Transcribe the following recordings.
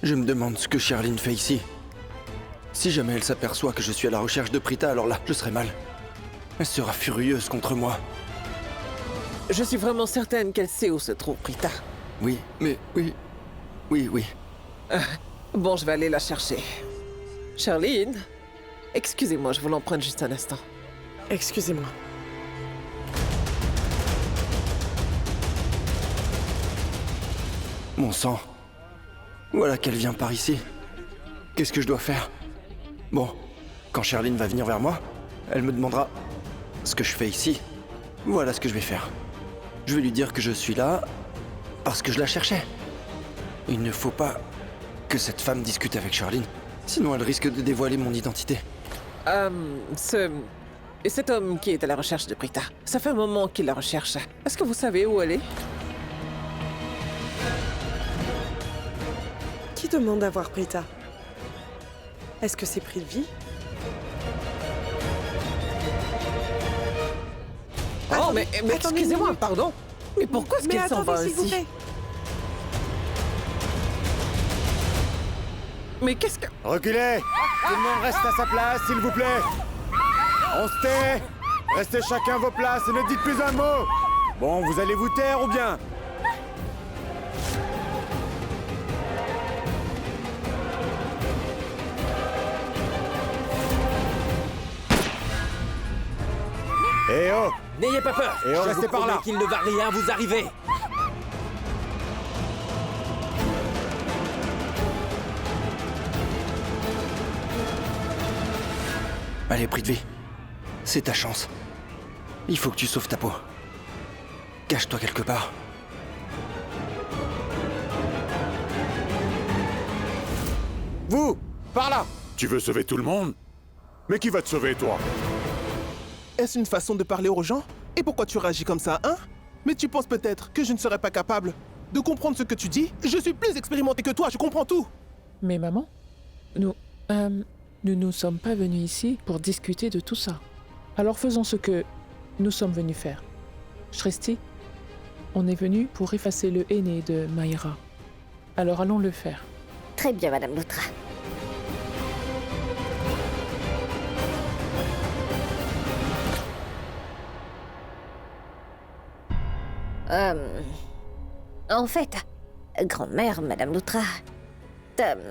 Je me demande ce que Charline fait ici. Si jamais elle s'aperçoit que je suis à la recherche de Prita, alors là, je serai mal. Elle sera furieuse contre moi. Je suis vraiment certaine qu'elle sait où se trouve Prita. Oui, mais oui. Oui. Bon, je vais aller la chercher. Charline, excusez-moi, je vous l'emprunte juste un instant. Excusez-moi. Mon sang. Voilà qu'elle vient par ici. Qu'est-ce que je dois faire? Bon, quand Charline va venir vers moi, elle me demandera ce que je fais ici. Voilà ce que je vais faire. Je vais lui dire que je suis là parce que je la cherchais. Il ne faut pas que cette femme discute avec Charline, sinon elle risque de dévoiler mon identité. Cet homme qui est à la recherche de Prita, ça fait un moment qu'il la recherche. Est-ce que vous savez où elle est? Qui demande à voir Prita? Est-ce que c'est prix de vie? Oh, mais attendez une excusez-moi, minute. pardon. Mais pourquoi est-ce Mais qu'elle s'en attendez, va s'il vous ainsi? plaît. Mais qu'est-ce que... Reculez! Tout le monde reste à sa place, s'il vous plaît! On se tait! Restez chacun à vos places et ne dites plus un mot! Bon, vous allez vous taire ou bien? Eh oh! N'ayez pas peur. Et on Je restez vous par là. promets qu'il ne va rien vous arriver. Allez, Prithvi, c'est ta chance. Il faut que tu sauves ta peau. Cache-toi quelque part. Vous! Par là! Tu veux sauver tout le monde? Mais qui va te sauver, toi? Est-ce une façon de parler aux gens? Et pourquoi tu réagis comme ça, hein? Mais tu penses peut-être que je ne serais pas capable de comprendre ce que tu dis? Je suis plus expérimenté que toi, je comprends tout! Mais maman, nous ne sommes pas venus ici pour discuter de tout ça. Alors faisons ce que nous sommes venus faire. Shresti, on est venu pour effacer le aîné de Maïra. Alors allons le faire. Très bien, Madame Loutra. En fait, grand-mère, Madame Loutra,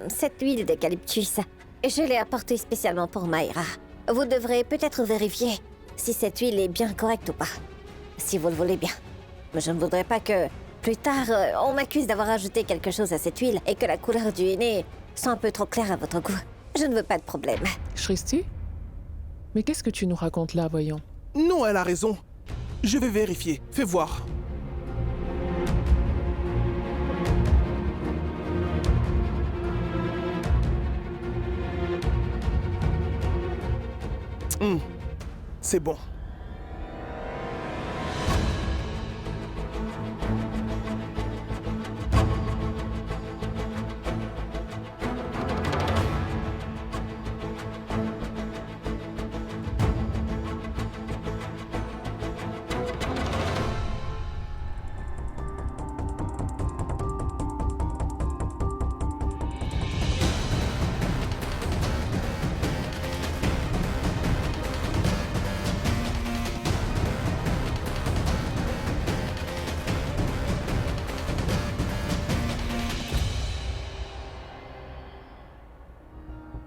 cette huile d'eucalyptus, je l'ai apportée spécialement pour Maïra. Vous devrez peut-être vérifier si cette huile est bien correcte ou pas, si vous le voulez bien. Mais je ne voudrais pas que, plus tard, on m'accuse d'avoir ajouté quelque chose à cette huile et que la couleur du nez soit un peu trop claire à votre goût. Je ne veux pas de problème. Shresti? Mais qu'est-ce que tu nous racontes là, voyons? Non, elle a raison. Je vais vérifier. Fais voir. C'est bon.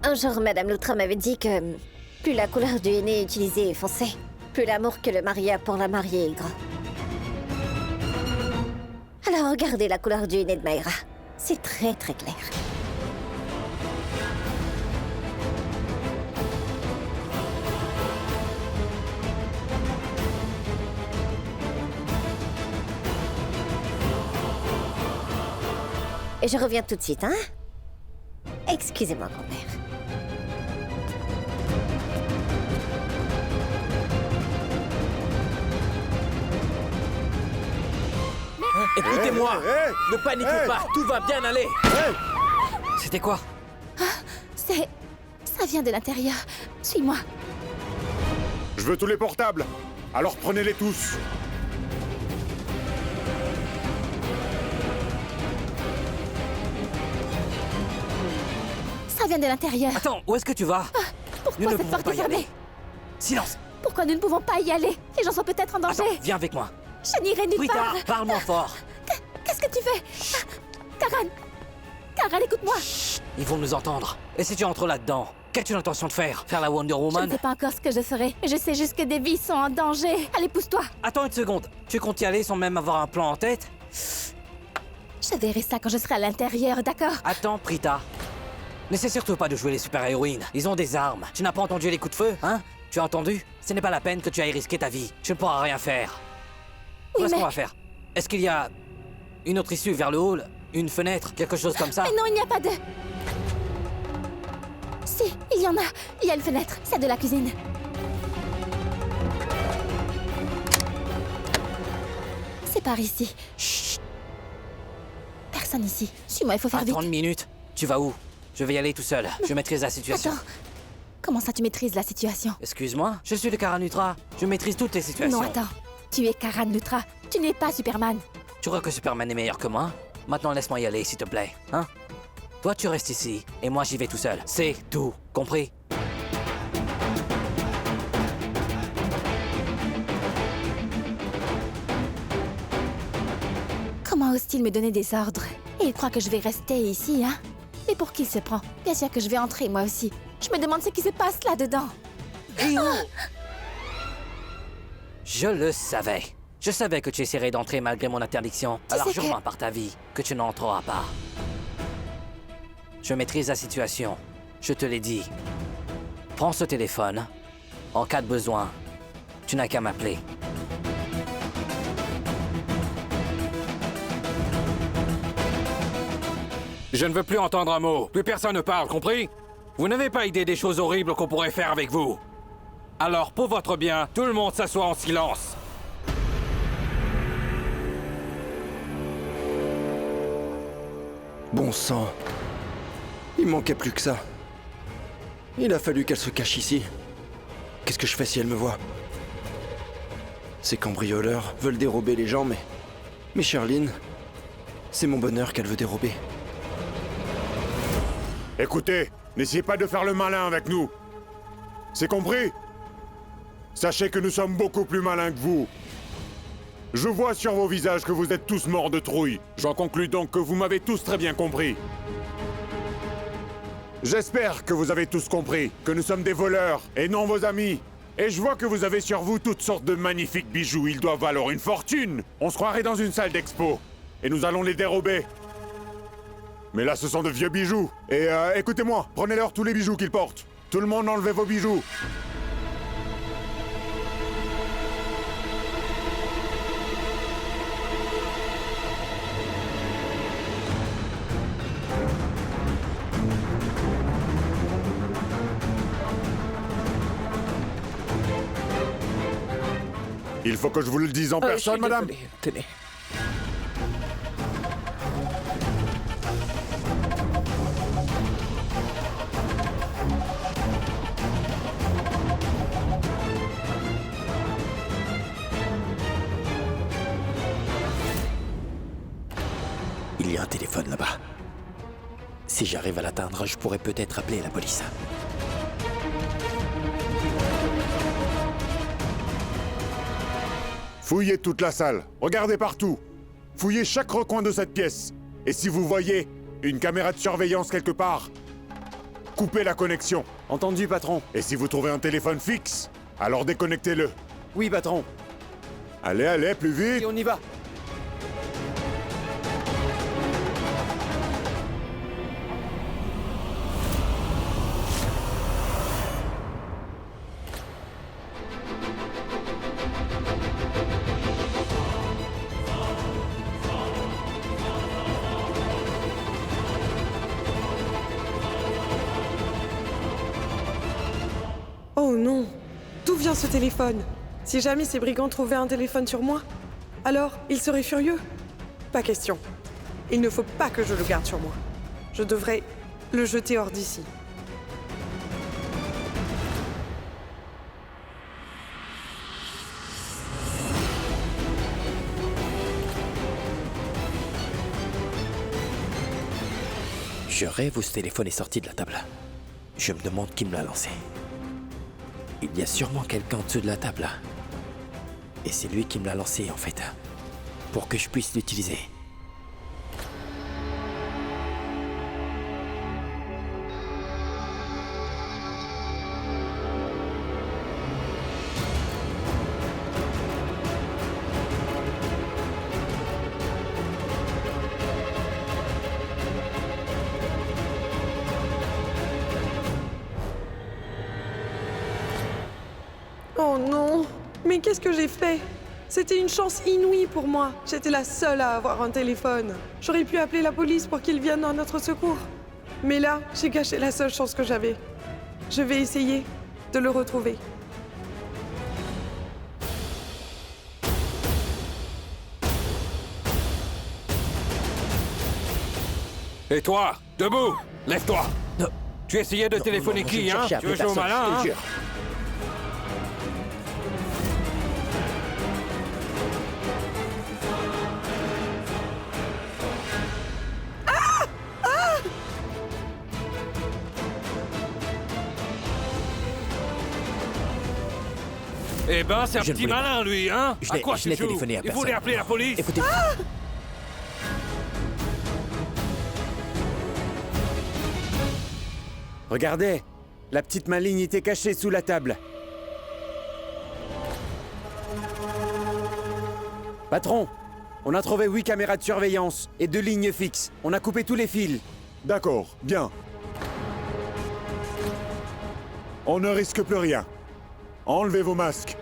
Un jour, Madame Loutra m'avait dit que plus la couleur du henné utilisée est foncée, plus l'amour que le mari a pour la mariée est grand. Alors regardez la couleur du henné de Maïra. C'est très très clair. Et je reviens tout de suite, hein? Excusez-moi, grand-mère. Écoutez-moi. Hey, hey, Ne paniquez hey. pas. Tout va bien aller. Hey! C'était quoi? Ça vient de l'intérieur. Suis-moi. Je veux tous les portables. Alors prenez-les tous. Ça vient de l'intérieur. Attends, où est-ce que tu vas? Pourquoi cette porte est fermée? Silence. Pourquoi nous ne pouvons pas y aller? Les gens sont peut-être en danger. Attends, viens avec moi. Je n'irai nulle Prita, part. parle-moi fort. Qu'est-ce que tu fais? Karan! Karan, écoute-moi. Ils vont nous entendre. Et si tu entres là-dedans, qu'as-tu l'intention de faire? Faire la Wonder Je ne Woman? sais pas encore ce que je ferai. Je sais juste que des vies sont en danger. Allez, pousse-toi. Attends une seconde. Tu comptes y aller sans même avoir un plan en tête? Je verrai ça quand je serai à l'intérieur, d'accord? Attends, Prita. N'essaie surtout pas de jouer les super-héroïnes. Ils ont des armes. Tu n'as pas entendu les coups de feu, hein? Tu as entendu? Ce n'est pas la peine que tu ailles risquer ta vie. Tu ne pourras rien faire. Qu'est-ce qu'on va faire? Est-ce qu'il y a une autre issue vers le hall? Une fenêtre? Quelque chose comme ça? Mais non, il n'y a pas de... Si, il y en a. Il y a une fenêtre. C'est de la cuisine. C'est par ici. Chut. Personne ici. Suis-moi, il faut faire À vite. 30 minutes. Tu vas où? Je vais y aller tout seul. Je maîtrise la situation. Attends. Comment ça, tu maîtrises la situation? Excuse-moi, je suis le Karan Lutra. Je maîtrise toutes les situations. Non, attends. Tu es Karan Lutra. Tu n'es pas Superman. Tu crois que Superman est meilleur que moi? Maintenant, laisse-moi y aller, s'il te plaît. Hein? Toi, tu restes ici, et moi, j'y vais tout seul. C'est tout. Compris? Comment ose-t-il me donner des ordres? Et il croit que je vais rester ici, hein? Mais pour qui il se prend? Bien sûr que je vais entrer, moi aussi. Je me demande ce qui se passe là-dedans. Je le savais. Je savais que tu essaierais d'entrer malgré mon interdiction. Alors sais que- jure-moi par ta vie que tu n'entreras pas. Je maîtrise la situation. Je te l'ai dit. Prends ce téléphone. En cas de besoin, tu n'as qu'à m'appeler. Je ne veux plus entendre un mot. Plus personne ne parle, compris? Vous n'avez pas idée des choses horribles qu'on pourrait faire avec vous. Alors, pour votre bien, tout le monde s'assoit en silence. Bon sang. Il manquait plus que ça. Il a fallu qu'elle se cache ici. Qu'est-ce que je fais si elle me voit? Ces cambrioleurs veulent dérober les gens, mais Charline, c'est mon bonheur qu'elle veut dérober. Écoutez, n'essayez pas de faire le malin avec nous. C'est compris? Sachez que nous sommes beaucoup plus malins que vous. Je vois sur vos visages que vous êtes tous morts de trouille. J'en conclus donc que vous m'avez tous très bien compris. J'espère que vous avez tous compris que nous sommes des voleurs et non vos amis. Et je vois que vous avez sur vous toutes sortes de magnifiques bijoux. Ils doivent valoir une fortune. On se croirait dans une salle d'expo. Et nous allons les dérober. Mais là, ce sont de vieux bijoux. Et écoutez-moi, prenez-leur tous les bijoux qu'ils portent. Tout le monde enlevez vos bijoux. Il faut que je vous le dise en Je personne, suis madame. désolée. Tenez. Il y a un téléphone là-bas. Si j'arrive à l'atteindre, je pourrais peut-être appeler la police. Fouillez toute la salle. Regardez partout. Fouillez chaque recoin de cette pièce. Et si vous voyez une caméra de surveillance quelque part, coupez la connexion. Entendu, patron. Et si vous trouvez un téléphone fixe, alors déconnectez-le. Oui, patron. Allez, allez, plus vite. Et on y va. Oh non! D'où vient ce téléphone? Si jamais ces brigands trouvaient un téléphone sur moi, alors ils seraient furieux? Pas question. Il ne faut pas que je le garde sur moi. Je devrais le jeter hors d'ici. Je rêve où ce téléphone est sorti de la table. Je me demande qui me l'a lancé. Il y a sûrement quelqu'un en dessous de la table. Et c'est lui qui me l'a lancé, en fait. Pour que je puisse l'utiliser. Oh non! Mais qu'est-ce que j'ai fait? C'était une chance inouïe pour moi. J'étais la seule à avoir un téléphone. J'aurais pu appeler la police pour qu'ils viennent à notre secours. Mais là, j'ai gâché la seule chance que j'avais. Je vais essayer de le retrouver. Et toi, debout, lève-toi. Non. Tu essayais de téléphoner qui, hein? Tu veux jouer au malin, hein? Eh ben, c'est un petit malin, lui, hein? À quoi tu joues? Il voulait appeler la police. Écoutez. Regardez, la petite malignité cachée sous la table. Patron, on a trouvé 8 caméras de surveillance et 2 lignes fixes. On a coupé tous les fils. D'accord, bien. On ne risque plus rien. Enlevez vos masques.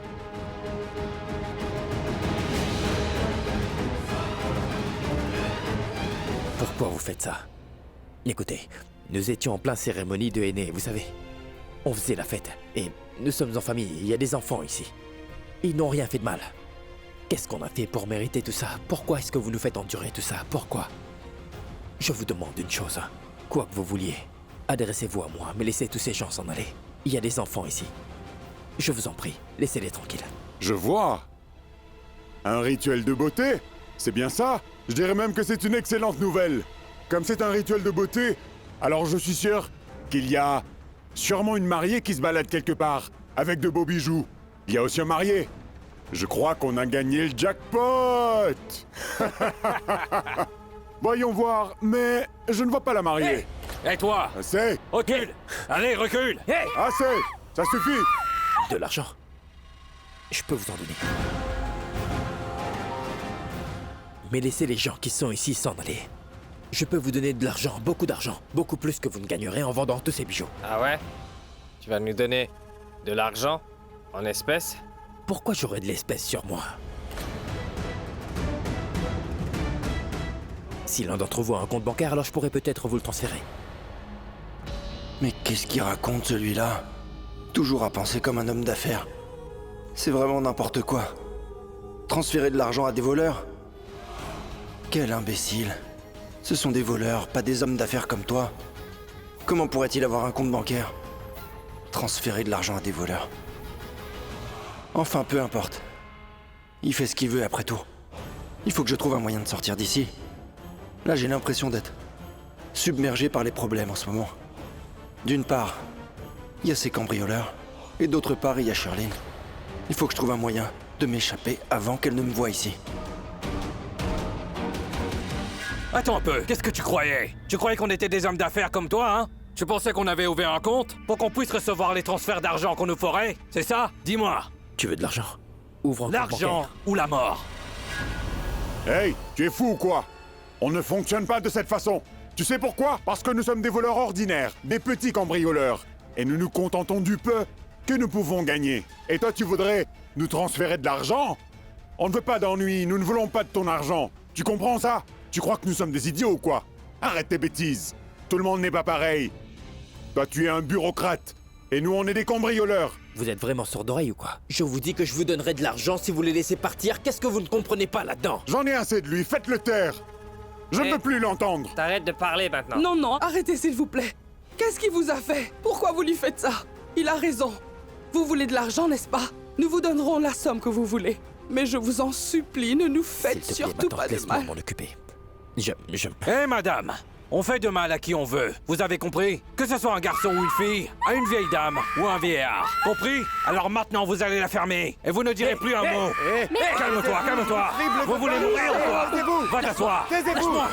Pourquoi vous faites ça? Écoutez, nous étions en pleine cérémonie de aînés, vous savez. On faisait la fête, et nous sommes en famille, il y a des enfants ici. Ils n'ont rien fait de mal. Qu'est-ce qu'on a fait pour mériter tout ça? Pourquoi est-ce que vous nous faites endurer tout ça? Pourquoi? Je vous demande une chose, quoi que vous vouliez, adressez-vous à moi, mais laissez tous ces gens s'en aller. Il y a des enfants ici. Je vous en prie, laissez-les tranquilles. Je vois. Un rituel de beauté? C'est bien ça? Je dirais même que c'est une excellente nouvelle. Comme c'est un rituel de beauté, alors je suis sûr qu'il y a sûrement une mariée qui se balade quelque part, avec de beaux bijoux. Il y a aussi un marié. Je crois qu'on a gagné le jackpot. Voyons voir, mais je ne vois pas la mariée. Hey, toi! Assez! Recule! Allez, recule! Hey! Assez! Ça suffit! De l'argent? Je peux vous en donner. Mais laissez les gens qui sont ici s'en aller. Je peux vous donner de l'argent, beaucoup d'argent, beaucoup plus que vous ne gagnerez en vendant tous ces bijoux. Ah ouais? Tu vas nous donner de l'argent en espèces? Pourquoi j'aurais de l'espèce sur moi? Si l'un d'entre vous a un compte bancaire, alors je pourrais peut-être vous le transférer. Mais qu'est-ce qu'il raconte, celui-là? Toujours à penser comme un homme d'affaires. C'est vraiment n'importe quoi. Transférer de l'argent à des voleurs? Quel imbécile. Ce sont des voleurs, pas des hommes d'affaires comme toi. Comment pourrait-il avoir un compte bancaire? Transférer de l'argent à des voleurs. Enfin, peu importe. Il fait ce qu'il veut après tout. Il faut que je trouve un moyen de sortir d'ici. Là, j'ai l'impression d'être submergé par les problèmes en ce moment. D'une part, il y a ces cambrioleurs, et d'autre part, il y a Shirley. Il faut que je trouve un moyen de m'échapper avant qu'elle ne me voie ici. Attends un peu, qu'est-ce que tu croyais? Tu croyais qu'on était des hommes d'affaires comme toi, hein? Tu pensais qu'on avait ouvert un compte pour qu'on puisse recevoir les transferts d'argent qu'on nous ferait? C'est ça? Dis-moi. Tu veux de l'argent? Ouvre un compte L'argent bancaire. ou la mort? Hey, tu es fou ou quoi? On ne fonctionne pas de cette façon. Tu sais pourquoi? Parce que nous sommes des voleurs ordinaires, des petits cambrioleurs. Et nous nous contentons du peu que nous pouvons gagner. Et toi, tu voudrais nous transférer de l'argent? On ne veut pas d'ennui, nous ne voulons pas de ton argent. Tu comprends ça? Tu crois que nous sommes des idiots ou quoi? Arrête tes bêtises. Tout le monde n'est pas pareil. Toi, tu es un bureaucrate. Et nous, on est des cambrioleurs. Vous êtes vraiment sourd d'oreille ou quoi? Je vous dis que je vous donnerai de l'argent si vous les laissez partir. Qu'est-ce que vous ne comprenez pas là-dedans? J'en ai assez de lui, faites-le taire. Je ne veux plus l'entendre. T'arrêtes de parler maintenant. Non, non, arrêtez s'il vous plaît. Qu'est-ce qu'il vous a fait? Pourquoi vous lui faites ça? Il a raison. Vous voulez de l'argent, n'est-ce pas? Nous vous donnerons la somme que vous voulez. Mais je vous en supplie, ne nous faites surtout pas de laisse-moi Eh, m'en occuper. Hé, madame! On fait de mal à qui on veut, vous avez compris? Que ce soit un garçon ou une fille, à une vieille dame ou un vieillard. Compris? Alors maintenant, vous allez la fermer. Et vous ne direz plus un mot. Calme-toi, calme-toi. Vous voulez mourir ou quoi? Va t'asseoir. Lâche-moi.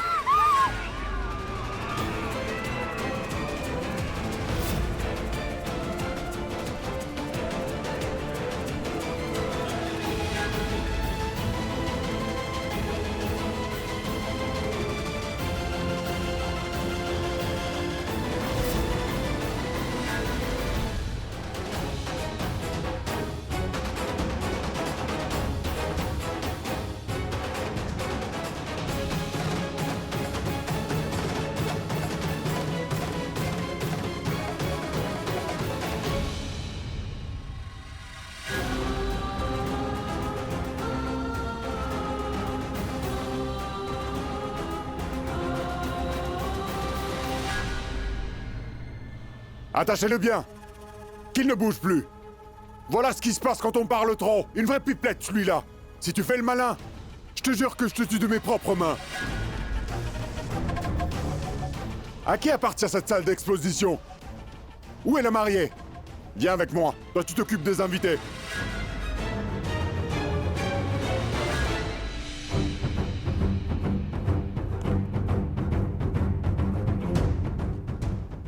Attachez-le bien. Qu'il ne bouge plus. Voilà ce qui se passe quand on parle trop. Une vraie pipelette, celui-là. Si tu fais le malin, je te jure que je te tue de mes propres mains. À qui appartient cette salle d'exposition? Où est la mariée? Viens avec moi. Toi, tu t'occupes des invités.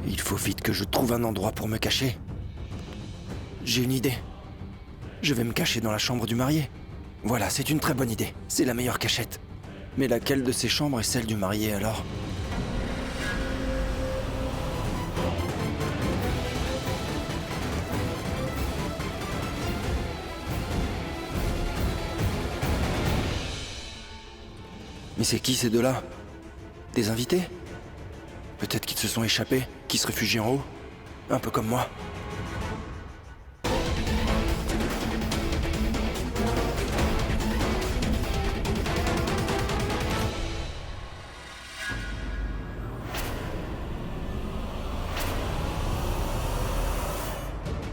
Il faut vite que je trouve un endroit pour me cacher. J'ai une idée. Je vais me cacher dans la chambre du marié. Voilà, c'est une très bonne idée. C'est la meilleure cachette. Mais laquelle de ces chambres est celle du marié alors? Mais c'est qui ces deux-là? Des invités? Peut-être qu'ils se sont échappés, qu'ils se réfugient en haut. Un peu comme moi.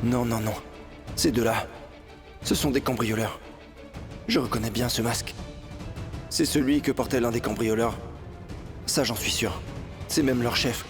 Non, non, non. Ces deux-là, ce sont des cambrioleurs. Je reconnais bien ce masque. C'est celui que portait l'un des cambrioleurs. Ça, j'en suis sûr. C'est même leur chef.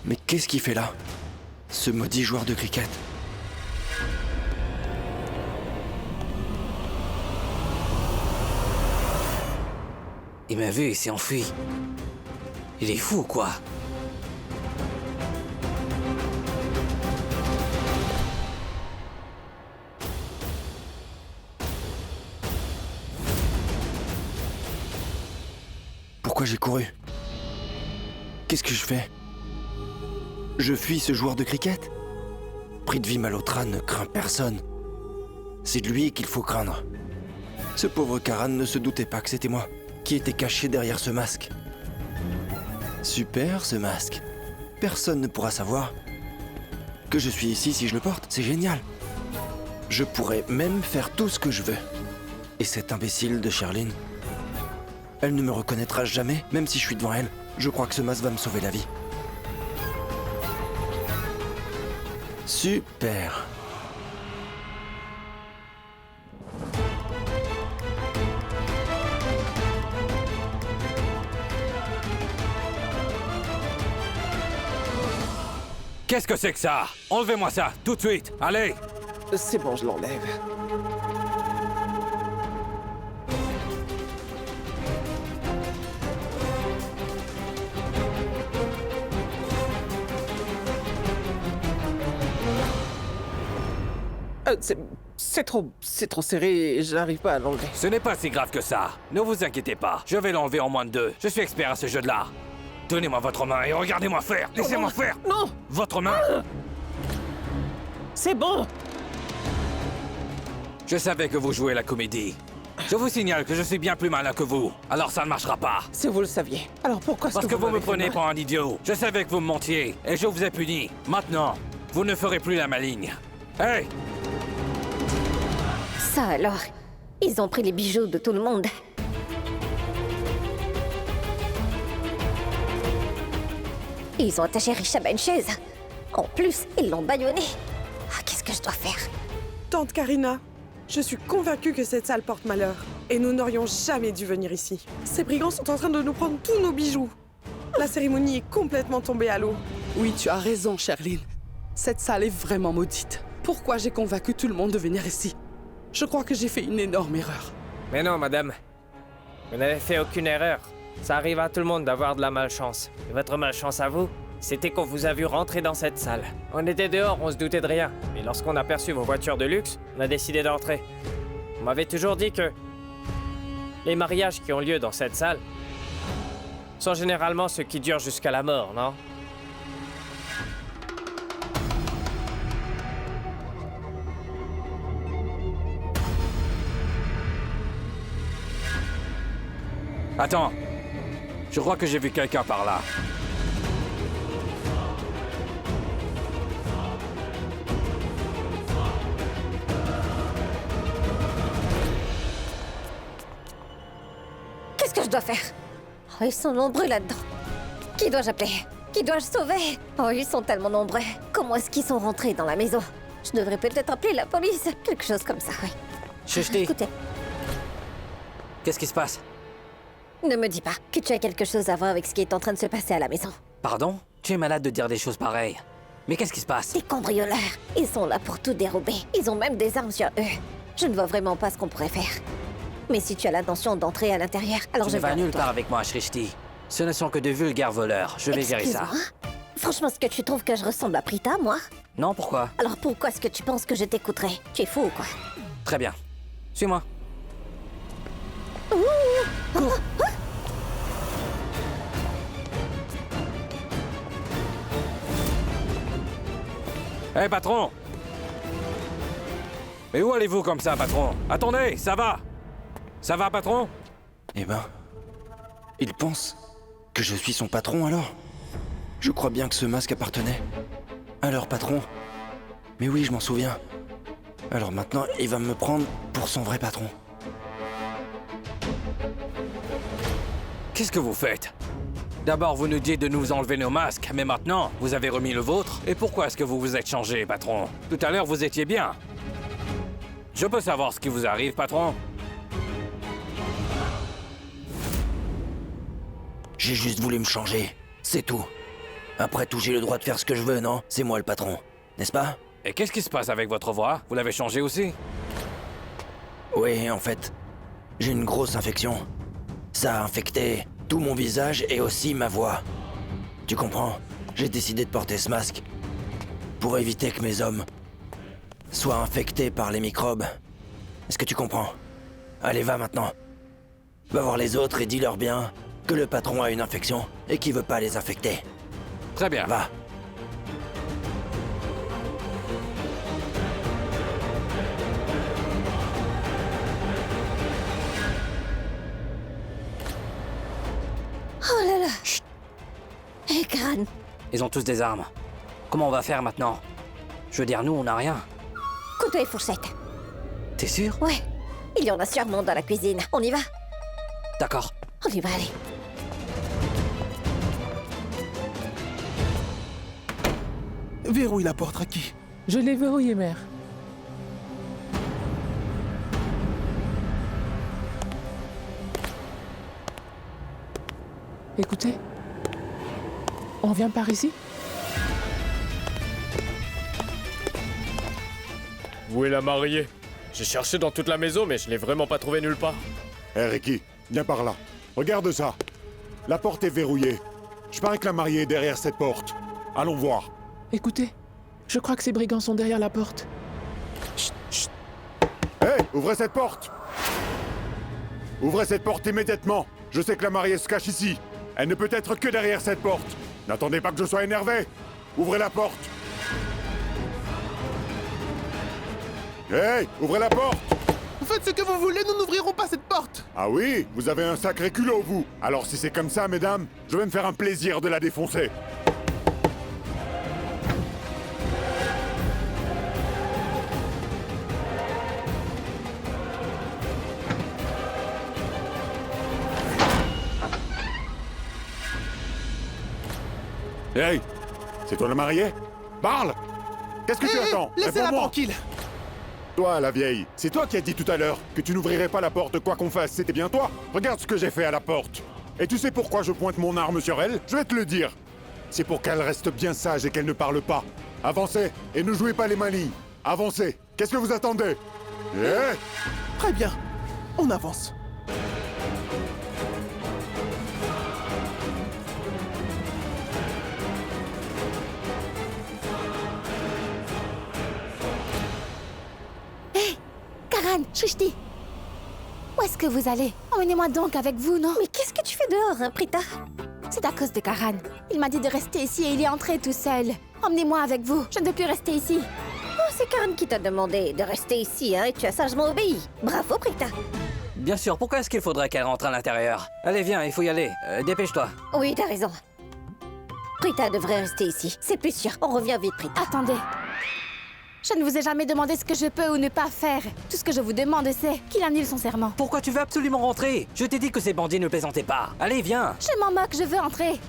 Mais qu'est-ce qu'il fait là? Ce maudit joueur de cricket. Il m'a vu et s'est enfui. Il est fou, quoi. Pourquoi j'ai couru? Qu'est-ce que je fais? Je fuis ce joueur de cricket? Prithvi Malhotra ne craint personne. C'est de lui qu'il faut craindre. Ce pauvre Karan ne se doutait pas que c'était moi qui était caché derrière ce masque. Super, ce masque. Personne ne pourra savoir que je suis ici si je le porte. C'est génial. Je pourrais même faire tout ce que je veux. Et cette imbécile de Sherlyn, elle ne me reconnaîtra jamais, même si je suis devant elle. Je crois que ce masque va me sauver la vie. Super. Qu'est-ce que c'est que ça? Enlevez-moi ça, tout de suite. Allez. C'est bon, je l'enlève. C'est trop serré, j'arrive pas à l'enlever. Ce n'est pas si grave que ça. Ne vous inquiétez pas. Je vais l'enlever en moins de 2. Je suis expert à ce jeu-là. Donnez-moi votre main et regardez-moi faire. Laissez-moi faire. Non. Votre main. C'est bon. Je savais que vous jouez la comédie. Je vous signale que je suis bien plus malin que vous. Alors ça ne marchera pas. Si vous le saviez. Alors pourquoi est-ce Parce que vous me m'avez fait prenez mal? pour un idiot. Je savais que vous me mentiez et je vous ai puni. Maintenant, vous ne ferez plus la maligne. Hey! Ça alors, ils ont pris les bijoux de tout le monde. Ils ont attaché Richard à une chaise. En plus, ils l'ont bâillonné. Ah, qu'est-ce que je dois faire? Tante Karina, je suis convaincue que cette salle porte malheur. Et nous n'aurions jamais dû venir ici. Ces brigands sont en train de nous prendre tous nos bijoux. La cérémonie est complètement tombée à l'eau. Oui, tu as raison, Sherline. Cette salle est vraiment maudite. Pourquoi j'ai convaincu tout le monde de venir ici? Je crois que j'ai fait une énorme erreur. Mais non, madame. Vous n'avez fait aucune erreur. Ça arrive à tout le monde d'avoir de la malchance. Et votre malchance à vous, c'était qu'on vous a vu rentrer dans cette salle. On était dehors, on se doutait de rien. Mais lorsqu'on a aperçu vos voitures de luxe, on a décidé d'entrer. On m'avait toujours dit que les mariages qui ont lieu dans cette salle sont généralement ceux qui durent jusqu'à la mort, non? Attends. Je crois que j'ai vu quelqu'un par là. Qu'est-ce que je dois faire? Oh, ils sont nombreux là-dedans. Qui dois-je appeler? Qui dois-je sauver? Oh, ils sont tellement nombreux. Comment est-ce qu'ils sont rentrés dans la maison? Je devrais peut-être appeler la police. Quelque chose comme ça, oui. Shushti. Écoutez, Qu'est-ce qui se passe? ne me dis pas que tu as quelque chose à voir avec ce qui est en train de se passer à la maison. Pardon? Tu es malade de dire des choses pareilles. Mais qu'est-ce qui se passe? Des cambrioleurs. Ils sont là pour tout dérober. Ils ont même des armes sur eux. Je ne vois vraiment pas ce qu'on pourrait faire. Mais si tu as l'intention d'entrer à l'intérieur, alors Tu je ne vas vais nulle avec toi. part avec moi, Shrishti. Ce ne sont que de vulgaires voleurs. Je vais gérer ça. Excuse-moi. Franchement, est-ce que tu trouves que je ressemble à Prita, moi? Non, pourquoi? Alors pourquoi est-ce que tu penses que je t'écouterais? Tu es fou ou quoi? Très bien. Suis-moi. Cours. Hé, patron! Mais où allez-vous comme ça, patron? Attendez, ça va? Ça va, patron? Eh ben, il pense que je suis son patron alors? Je crois bien que ce masque appartenait à leur patron. Mais oui, je m'en souviens. Alors maintenant, il va me prendre pour son vrai patron. Qu'est-ce que vous faites? D'abord, vous nous dites de nous enlever nos masques, mais maintenant, vous avez remis le vôtre? Et pourquoi est-ce que vous vous êtes changé, patron? Tout à l'heure, vous étiez bien. Je peux savoir ce qui vous arrive, patron? J'ai juste voulu me changer, c'est tout. Après tout, j'ai le droit de faire ce que je veux, non? C'est moi le patron, n'est-ce pas? Et qu'est-ce qui se passe avec votre voix? Vous l'avez changé aussi? Oui, en fait, j'ai une grosse infection. Ça a infecté tout mon visage et aussi ma voix. Tu comprends? J'ai décidé de porter ce masque pour éviter que mes hommes soient infectés par les microbes. Est-ce que tu comprends? Allez, va maintenant. Va voir les autres et dis-leur bien que le patron a une infection et qu'il veut pas les infecter. Très bien. Va. Oh là là. Chut. Et crâne. Ils ont tous des armes. Comment on va faire maintenant? Je veux dire, nous, on n'a rien. Couteau et fourchette. T'es sûr? Ouais. Il y en a sûrement dans la cuisine. On y va? D'accord. On y va, allez. Verrouille la porte, Raki. Je l'ai verrouillé, mère. Écoutez, on vient par ici? Où est la mariée? J'ai cherché dans toute la maison, mais je l'ai vraiment pas trouvée nulle part. Hé Ricky, viens par là. Regarde ça. La porte est verrouillée. Je parie que la mariée est derrière cette porte. Allons voir. Écoutez, je crois que ces brigands sont derrière la porte. Hé, ouvrez cette porte! Ouvrez cette porte immédiatement. Je sais que la mariée se cache ici. Elle ne peut être que derrière cette porte. N'attendez pas que je sois énervé. Ouvrez la porte. Hé, ouvrez la porte! Faites ce que vous voulez, nous n'ouvrirons pas cette porte! Ah oui, vous avez un sacré culot, vous. Alors si c'est comme ça, mesdames, je vais me faire un plaisir de la défoncer. Hey, c'est toi le marié? Parle! Qu'est-ce que tu attends? Laissez-la Réponds-moi. tranquille! Toi, la vieille, c'est toi qui as dit tout à l'heure que tu n'ouvrirais pas la porte quoi qu'on fasse, c'était bien toi? Regarde ce que j'ai fait à la porte. Et tu sais pourquoi je pointe mon arme sur elle? Je vais te le dire. C'est pour qu'elle reste bien sage et qu'elle ne parle pas. Avancez, et ne jouez pas les malins. Avancez. Qu'est-ce que vous attendez? Eh? Très bien, on avance. Hé, Karan, Shrishti. Où est-ce que vous allez? Emmenez-moi donc avec vous, non? Mais qu'est-ce que tu fais dehors, hein, Prita? C'est à cause de Karan. Il m'a dit de rester ici et il est entré tout seul. Emmenez-moi avec vous, je ne veux plus rester ici. Oh, c'est Karan qui t'a demandé de rester ici, hein, et tu as sagement obéi. Bravo, Prita. Bien sûr, pourquoi est-ce qu'il faudrait qu'elle rentre à l'intérieur? Allez, viens, il faut y aller. Dépêche-toi. Oui, t'as raison. Prita devrait rester ici, c'est plus sûr. On revient vite, Prita. Attendez. Je ne vous ai jamais demandé ce que je peux ou ne pas faire. Tout ce que je vous demande, c'est qu'il annule son serment. Pourquoi tu veux absolument rentrer? Je t'ai dit que ces bandits ne plaisantaient pas. Allez, viens. Je m'en moque, je veux entrer.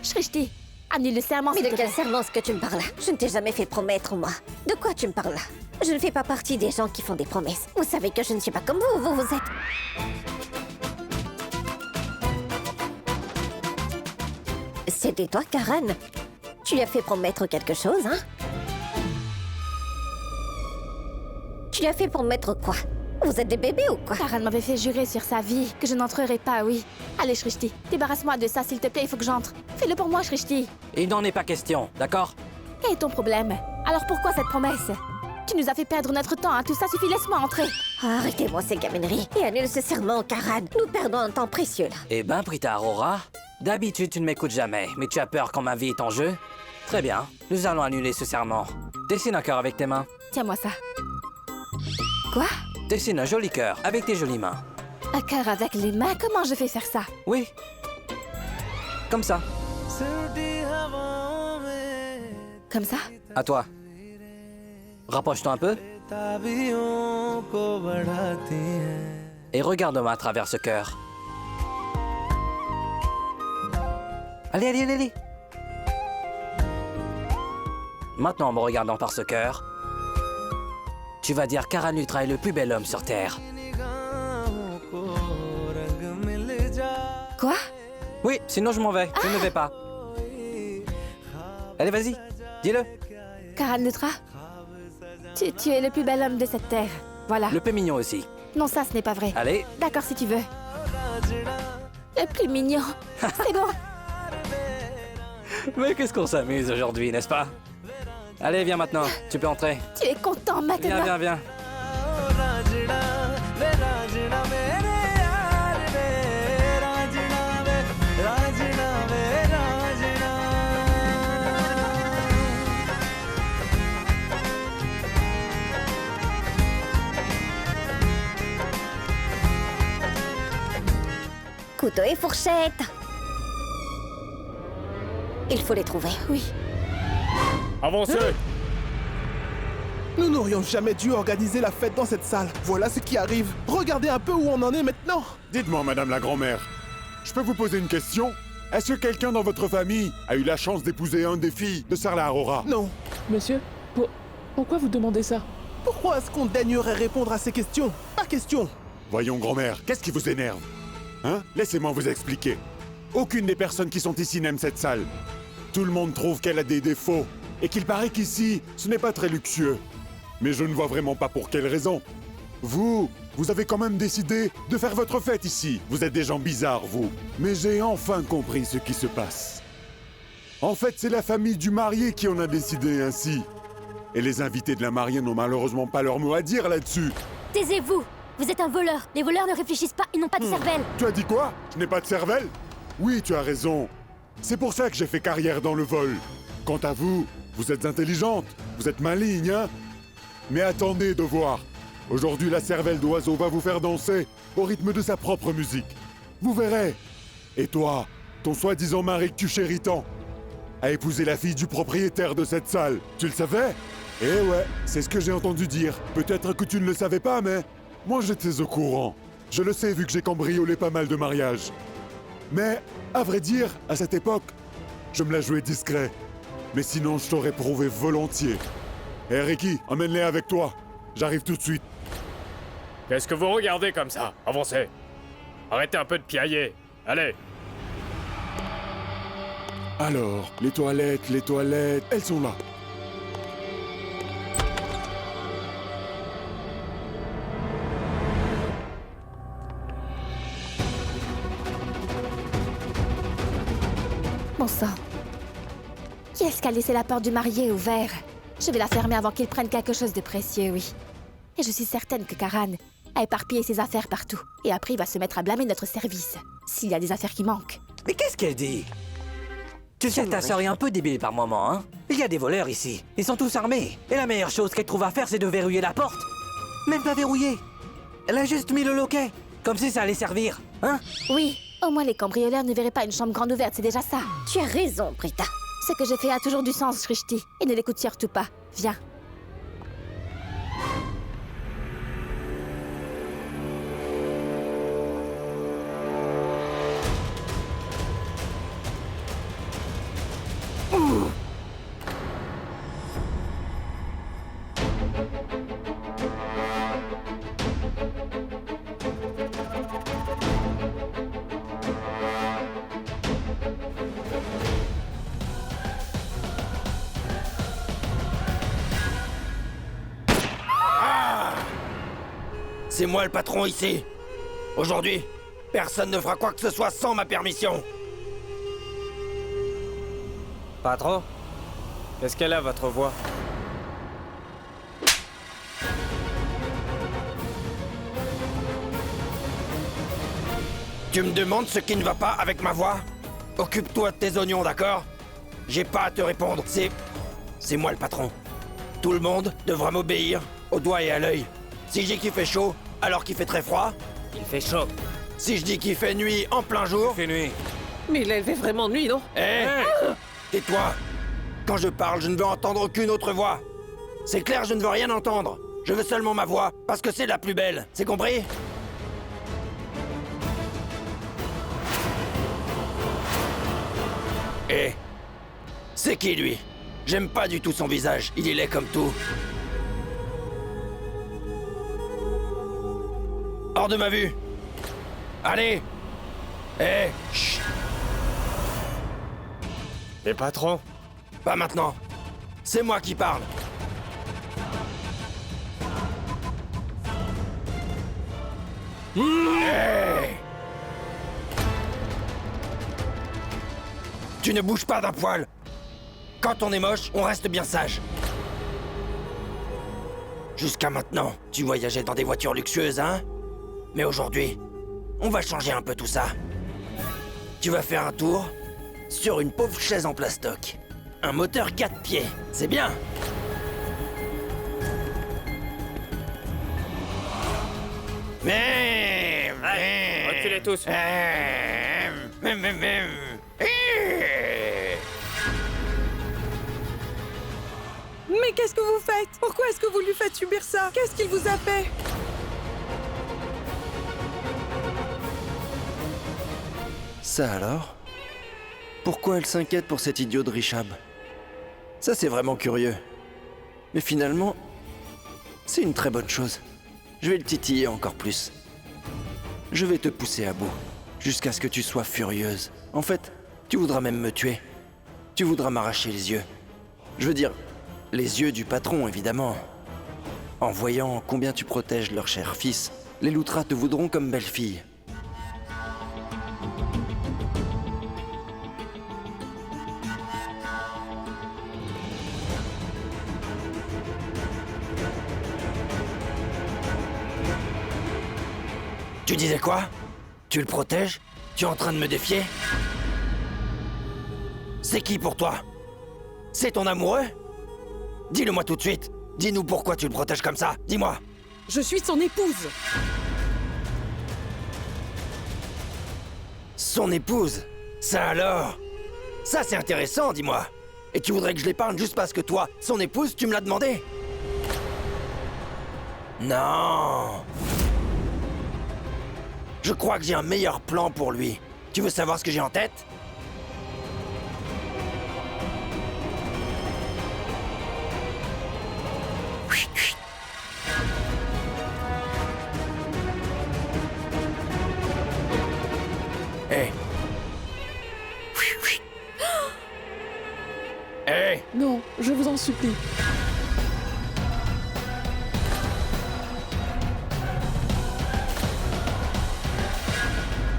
Shrishti, annule le serment, Mais s'il de te quel plaît. serment est-ce que tu me parles? Je ne t'ai jamais fait promettre, moi. De quoi tu me parles là? Je ne fais pas partie des gens qui font des promesses. Vous savez que je ne suis pas comme vous, vous êtes... C'était toi, Karan. Tu lui as fait promettre quelque chose, hein? Tu lui as fait promettre quoi? Vous êtes des bébés ou quoi? Karan m'avait fait jurer sur sa vie que je n'entrerai pas, oui. Allez, Shrishti, débarrasse-moi de ça, s'il te plaît, il faut que j'entre. Fais-le pour moi, Shrishti. Il n'en est pas question, d'accord? Quel est ton problème? Alors pourquoi cette promesse? Tu nous as fait perdre notre temps, hein, tout ça suffit, laisse-moi entrer. Arrêtez-moi ces gamineries et annule ce serment, Karan. Nous perdons un temps précieux, là. Eh ben, Prita Aurora, d'habitude tu ne m'écoutes jamais, mais tu as peur quand ma vie est en jeu? Très bien, nous allons annuler ce serment. Dessine un cœur avec tes mains. Tiens-moi ça. Quoi? Dessine un joli cœur avec tes jolies mains. Un cœur avec les mains? Comment je fais faire ça? Oui. Comme ça. Comme ça? À toi. Rapproche-toi un peu. Et regarde-moi à travers ce cœur. Allez, allez, allez, allez. Maintenant, en me regardant par ce cœur, tu vas dire qu'Aran Lutra est le plus bel homme sur Terre. Quoi? Oui, sinon je m'en vais. Je ne vais pas. Allez, vas-y, dis-le. Karan Lutra? Tu es le plus bel homme de cette terre. Voilà. Le plus mignon aussi. Non, ça, ce n'est pas vrai. Allez. D'accord, si tu veux. Le plus mignon. C'est bon. Mais qu'est-ce qu'on s'amuse aujourd'hui, n'est-ce pas? Allez, viens maintenant. Tu peux entrer. Tu es content maintenant. Viens, viens, viens. Couteau et fourchette. Il faut les trouver. Oui. Avancez! Nous n'aurions jamais dû organiser la fête dans cette salle. Voilà ce qui arrive. Regardez un peu où on en est maintenant. Dites-moi, madame la grand-mère, je peux vous poser une question? Est-ce que quelqu'un dans votre famille a eu la chance d'épouser un des filles de Sarla Aurora? Non. Monsieur, Pourquoi vous demandez ça? Pourquoi est-ce qu'on daignerait répondre à ces questions? Pas question. Voyons, grand-mère, qu'est-ce qui vous énerve? Hein? Laissez-moi vous expliquer. Aucune des personnes qui sont ici n'aime cette salle. Tout le monde trouve qu'elle a des défauts, et qu'il paraît qu'ici, ce n'est pas très luxueux. Mais je ne vois vraiment pas pour quelle raison. Vous avez quand même décidé de faire votre fête ici. Vous êtes des gens bizarres, vous. Mais j'ai enfin compris ce qui se passe. En fait, c'est la famille du marié qui en a décidé ainsi. Et les invités de la mariée n'ont malheureusement pas leur mot à dire là-dessus. Taisez-vous! Vous êtes un voleur. Les voleurs ne réfléchissent pas, ils n'ont pas de cervelle. Tu as dit quoi? Je n'ai pas de cervelle? Oui, tu as raison. C'est pour ça que j'ai fait carrière dans le vol. Quant à vous, vous êtes intelligente, vous êtes maligne, hein? Mais attendez de voir. Aujourd'hui, la cervelle d'oiseau va vous faire danser au rythme de sa propre musique. Vous verrez. Et toi, ton soi-disant mari que tu chéris tant, a épousé la fille du propriétaire de cette salle. Tu le savais? Eh ouais, c'est ce que j'ai entendu dire. Peut-être que tu ne le savais pas, mais moi j'étais au courant. Je le sais vu que j'ai cambriolé pas mal de mariages. Mais, à vrai dire, à cette époque, je me la jouais discret. Mais sinon, je t'aurais prouvé volontiers. Eh Ricky, emmène-les avec toi. J'arrive tout de suite. Qu'est-ce que vous regardez comme ça? Avancez. Arrêtez un peu de piailler. Allez. Alors, les toilettes, elles sont là. Bon sang. Qui est-ce qui a laissé la porte du marié ouverte? Je vais la fermer avant qu'il prenne quelque chose de précieux, oui. Et je suis certaine que Karan a éparpillé ses affaires partout. Et après, il va se mettre à blâmer notre service, s'il y a des affaires qui manquent. Mais qu'est-ce qu'elle dit? Tu sais, ta sœur est un peu débile par moment, hein? Il y a des voleurs ici. Ils sont tous armés. Et la meilleure chose qu'elle trouve à faire, c'est de verrouiller la porte. Même pas verrouillée. Elle a juste mis le loquet. Comme si ça allait servir, hein? Oui, au moins les cambrioleurs ne verraient pas une chambre grande ouverte, c'est déjà ça. Tu as raison, Britta. Ce que j'ai fait a toujours du sens, Shrishti. Et ne l'écoute surtout pas. Viens. C'est moi le patron ici. Aujourd'hui, personne ne fera quoi que ce soit sans ma permission. Patron? Qu'est-ce qu'elle a, votre voix? Tu me demandes ce qui ne va pas avec ma voix? Occupe-toi de tes oignons, d'accord? J'ai pas à te répondre, c'est moi le patron. Tout le monde devra m'obéir, au doigt et à l'œil. Si je dis qu'il fait chaud, alors qu'il fait très froid? Il fait chaud. Si je dis qu'il fait nuit en plein jour? Il fait nuit. Mais il a fait vraiment nuit, non? Tais-toi! Quand je parle, je ne veux entendre aucune autre voix. C'est clair, je ne veux rien entendre. Je veux seulement ma voix, parce que c'est la plus belle. C'est compris? Eh, c'est qui lui? J'aime pas du tout son visage, il est laid comme tout. Hors de ma vue! Allez! Eh, chut! Les patrons? Pas maintenant. C'est moi qui parle. Hey! Tu ne bouges pas d'un poil. Quand on est moche, on reste bien sage. Jusqu'à maintenant, tu voyageais dans des voitures luxueuses, hein? Mais aujourd'hui, on va changer un peu tout ça. Tu vas faire un tour sur une pauvre chaise en plastoc. Un moteur 4 pieds, c'est bien. Mais... Reculez tous. Mais qu'est-ce que vous faites? Pourquoi est-ce que vous lui faites subir ça? Qu'est-ce qu'il vous a fait? Ça alors? Pourquoi elle s'inquiète pour cet idiot de Rishab? Ça c'est vraiment curieux. Mais finalement, c'est une très bonne chose. Je vais le titiller encore plus. Je vais te pousser à bout, jusqu'à ce que tu sois furieuse. En fait, tu voudras même me tuer. Tu voudras m'arracher les yeux. Je veux dire, les yeux du patron, évidemment. En voyant combien tu protèges leur cher fils, les Loutras te voudront comme belle-fille. Tu disais quoi? Tu le protèges? Tu es en train de me défier? C'est qui pour toi? C'est ton amoureux? Dis-le-moi tout de suite. Dis-nous pourquoi tu le protèges comme ça. Dis-moi. Je suis son épouse. Son épouse? Ça alors? Ça c'est intéressant, dis-moi. Et tu voudrais que je l'épargne juste parce que toi, son épouse, tu me l'as demandé? Non. Je crois que j'ai un meilleur plan pour lui. Tu veux savoir ce que j'ai en tête? Hé! Hé! Non, je vous en supplie.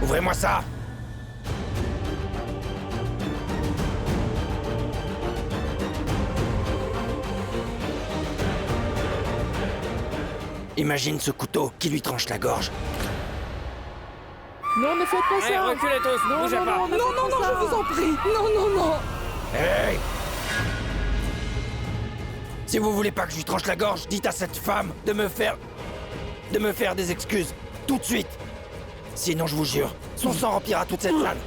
Ouvrez-moi ça! Imagine ce couteau qui lui tranche la gorge. Non, ne faites pas Allez, ça. reculez tous, Non, bougez non, pas. non, ne Non, faites non, pas non, ça. je vous en prie. Non, non, non. Hey! Si vous voulez pas que je lui tranche la gorge, dites à cette femme de me faire des excuses, tout de suite. Sinon, je vous jure, son sang remplira toute cette salle.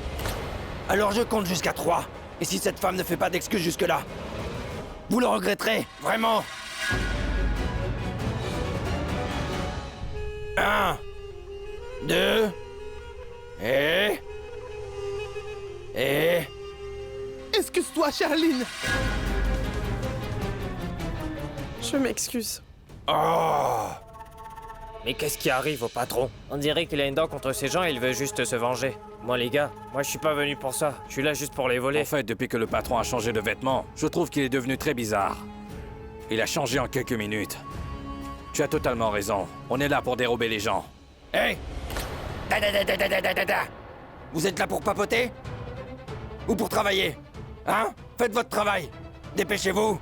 Alors je compte jusqu'à 3. Et si cette femme ne fait pas d'excuses jusque-là, vous le regretterez, vraiment. 1, 2, et... Excuse-toi, Charline. Je m'excuse. Oh! Mais qu'est-ce qui arrive au patron? On dirait qu'il a une dent contre ces gens et il veut juste se venger. Moi les gars, moi je suis pas venu pour ça. Je suis là juste pour les voler. En fait, depuis que le patron a changé de vêtements, je trouve qu'il est devenu très bizarre. Il a changé en quelques minutes. Tu as totalement raison. On est là pour dérober les gens. Hé! Vous êtes là pour papoter? Ou pour travailler? Hein? Faites votre travail. Dépêchez-vous.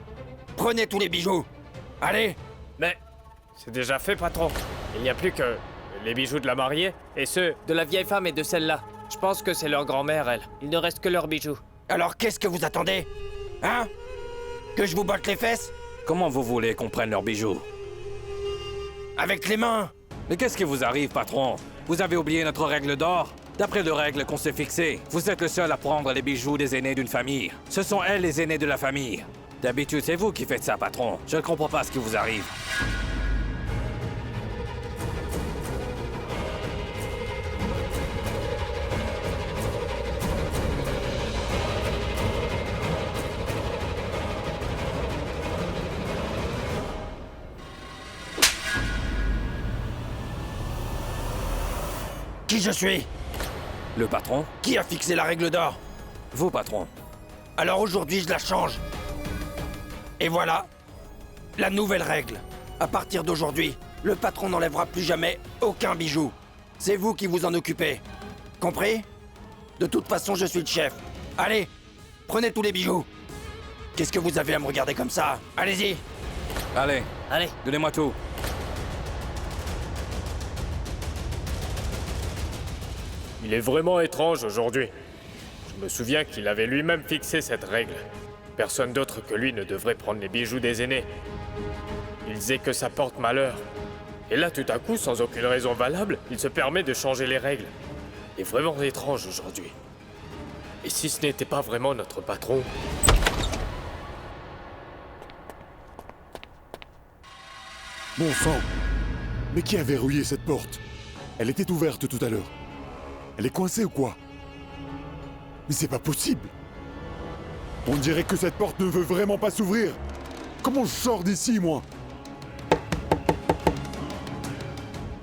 Prenez tous les bijoux. Allez! Mais c'est déjà fait, patron. Il n'y a plus que les bijoux de la mariée et ceux de la vieille femme et de celle-là. Je pense que c'est leur grand-mère, elle. Il ne reste que leurs bijoux. Alors qu'est-ce que vous attendez? Hein? Que je vous botte les fesses? Comment vous voulez qu'on prenne leurs bijoux? Avec les mains! Mais qu'est-ce qui vous arrive, patron? Vous avez oublié notre règle d'or? D'après les règles qu'on s'est fixées, vous êtes le seul à prendre les bijoux des aînés d'une famille. Ce sont elles les aînés de la famille. D'habitude, c'est vous qui faites ça, patron. Je ne comprends pas ce qui vous arrive. Qui je suis? Le patron? Qui a fixé la règle d'or? Vous, patron. Alors aujourd'hui, je la change. Et voilà, la nouvelle règle. À partir d'aujourd'hui, le patron n'enlèvera plus jamais aucun bijou. C'est vous qui vous en occupez. Compris? De toute façon, je suis le chef. Allez, prenez tous les bijoux. Qu'est-ce que vous avez à me regarder comme ça? Allez-y. Allez. Allez. Donnez-moi tout. Il est vraiment étrange aujourd'hui. Je me souviens qu'il avait lui-même fixé cette règle. Personne d'autre que lui ne devrait prendre les bijoux des aînés. Il disait que ça porte malheur. Et là, tout à coup, sans aucune raison valable, il se permet de changer les règles. Il est vraiment étrange aujourd'hui. Et si ce n'était pas vraiment notre patron? Bon sang! Mais qui a verrouillé cette porte? Elle était ouverte tout à l'heure. Elle est coincée ou quoi? Mais c'est pas possible! On dirait que cette porte ne veut vraiment pas s'ouvrir! Comment je sors d'ici, moi?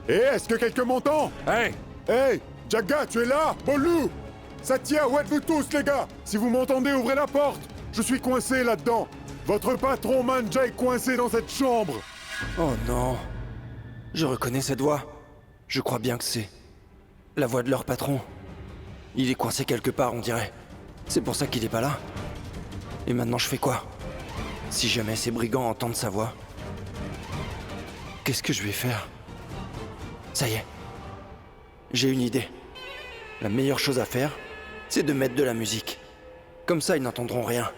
Eh, est-ce que quelqu'un m'entend? Hey! Hey! Jagga, tu es là? Bolou! Satya, où êtes-vous tous, les gars? Si vous m'entendez, ouvrez la porte! Je suis coincé là-dedans! Votre patron Manja est coincé dans cette chambre! Oh non. Je reconnais cette voix. Je crois bien que c'est la voix de leur patron. Il est coincé quelque part, on dirait. C'est pour ça qu'il est pas là. Et maintenant, je fais quoi? Si jamais ces brigands entendent sa voix, qu'est-ce que je vais faire? Ça y est. J'ai une idée. La meilleure chose à faire, c'est de mettre de la musique. Comme ça, ils n'entendront rien.